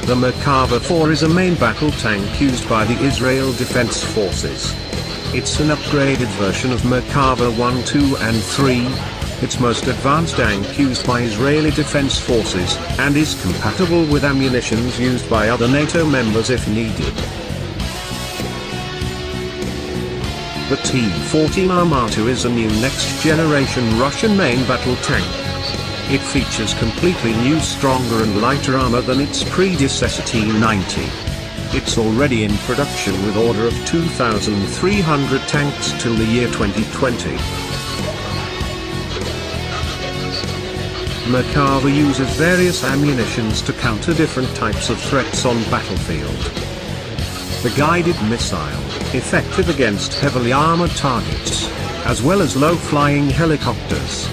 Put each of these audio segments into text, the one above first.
The MERKAVA M4 is a main battle tank used by the Israel Defense Forces. It's an upgraded version of MERKAVA 1, 2 and 3. It's most advanced tank used by Israeli Defense Forces, and is compatible with ammunitions used by other NATO members if needed. The T-14 ARMATA is a new next-generation Russian main battle tank. It features completely new, stronger and lighter armor than its predecessor T-90. It's already in production with order of 2,300 tanks till the year 2020. MERKAVA uses various ammunitions to counter different types of threats on battlefield. The guided missile, effective against heavily armored targets, as well as low-flying helicopters.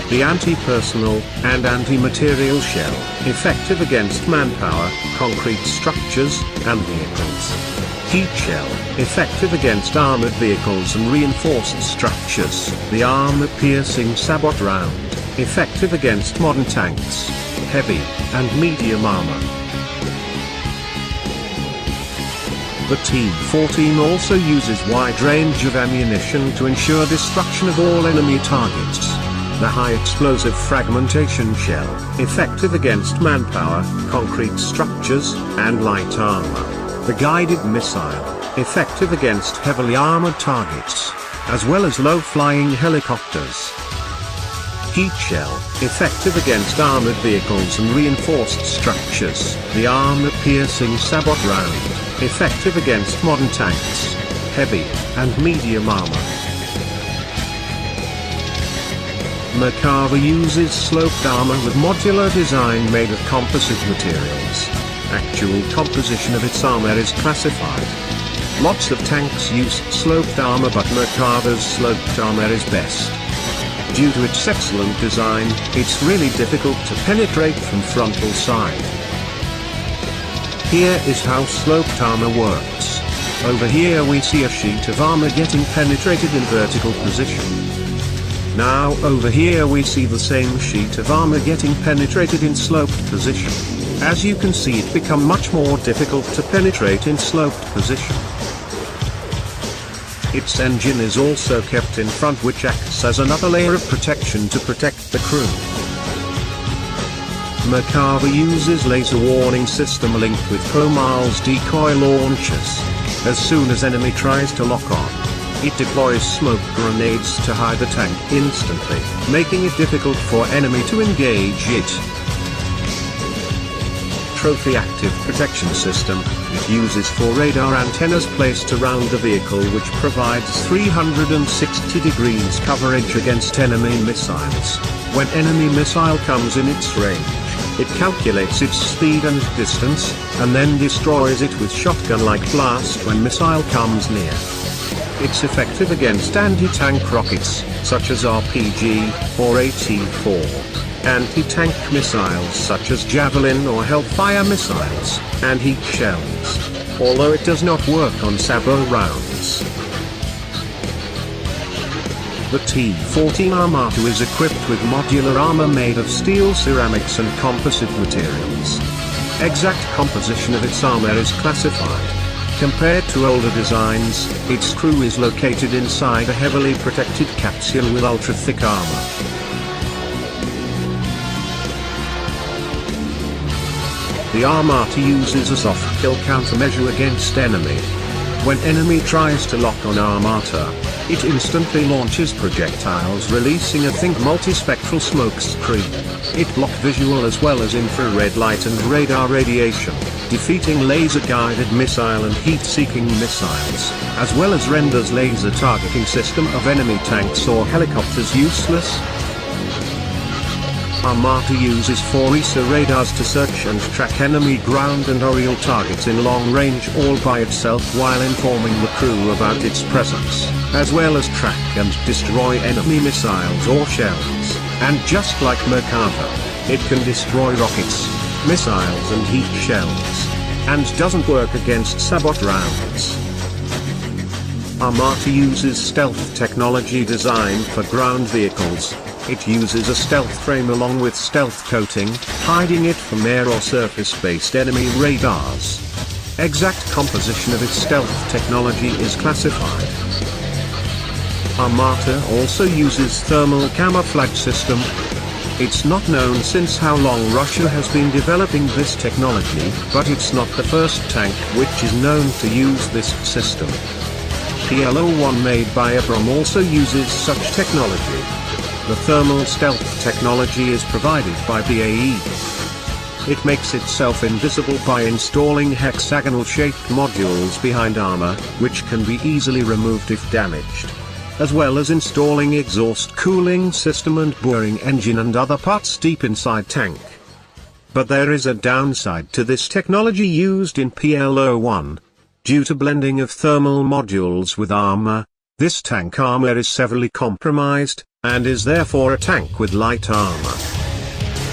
The anti-personnel and anti-material shell, effective against manpower, concrete structures, and vehicles. Heat shell, effective against armored vehicles and reinforced structures. The armor-piercing sabot round, effective against modern tanks, heavy and medium armor. The T-14 also uses wide range of ammunition to ensure destruction of all enemy targets. The high explosive fragmentation shell, effective against manpower, concrete structures, and light armor. The guided missile, effective against heavily armored targets, as well as low-flying helicopters. Heat shell, effective against armored vehicles and reinforced structures. The armor-piercing sabot round, effective against modern tanks, heavy and medium armor. MERKAVA uses sloped armor with modular design made of composite materials. Actual composition of its armor is classified. Lots of tanks use sloped armor, but MERKAVA's sloped armor is best. Due to its excellent design, it's really difficult to penetrate from frontal side. Here is how sloped armor works. Over here we see a sheet of armor getting penetrated in vertical position. Now over here we see the same sheet of armor getting penetrated in sloped position. As you can see, it becomes much more difficult to penetrate in sloped position. Its engine is also kept in front, which acts as another layer of protection to protect the crew. MERKAVA uses laser warning system linked with POMAL's decoy launchers. As soon as enemy tries to lock on, it deploys smoke grenades to hide the tank instantly, making it difficult for enemy to engage it. Trophy active protection system. It uses 4 radar antennas placed around the vehicle, which provides 360 degrees coverage against enemy missiles. When enemy missile comes in its range, it calculates its speed and distance, and then destroys it with shotgun-like blast when missile comes near. It's effective against anti-tank rockets, such as RPG or AT-4, anti-tank missiles such as Javelin or Hellfire missiles, and heat shells, although it does not work on sabot rounds. The T-14 ARMATA is equipped with modular armor made of steel, ceramics and composite materials. Exact composition of its armor is classified. Compared to older designs, its crew is located inside a heavily protected capsule with ultra-thick armor. The ARMATA uses a soft kill countermeasure against enemy. When enemy tries to lock on ARMATA, it instantly launches projectiles releasing a think multispectral smoke screen. It blocks visual as well as infrared light and radar radiation, defeating laser-guided missile and heat-seeking missiles, as well as renders laser targeting system of enemy tanks or helicopters useless. ARMATA uses 4 ESA radars to search and track enemy ground and aerial targets in long range all by itself, while informing the crew about its presence, as well as track and destroy enemy missiles or shells. And just like MERKAVA, it can destroy rockets, missiles and heat shells, and doesn't work against sabot rounds. ARMATA uses stealth technology designed for ground vehicles, It uses a stealth frame along with stealth coating, hiding it from air or surface-based enemy radars. Exact composition of its stealth technology is classified. ARMATA also uses thermal camouflage system. It's not known since how long Russia has been developing this technology, but it's not the first tank which is known to use this system. PL-01 made by Abram also uses such technology. The thermal stealth technology is provided by BAE. It makes itself invisible by installing hexagonal-shaped modules behind armor, which can be easily removed if damaged, as well as installing exhaust cooling system and boring engine and other parts deep inside tank. But there is a downside to this technology used in PL-01. Due to blending of thermal modules with armor, this tank armor is severely compromised, and is therefore a tank with light armor.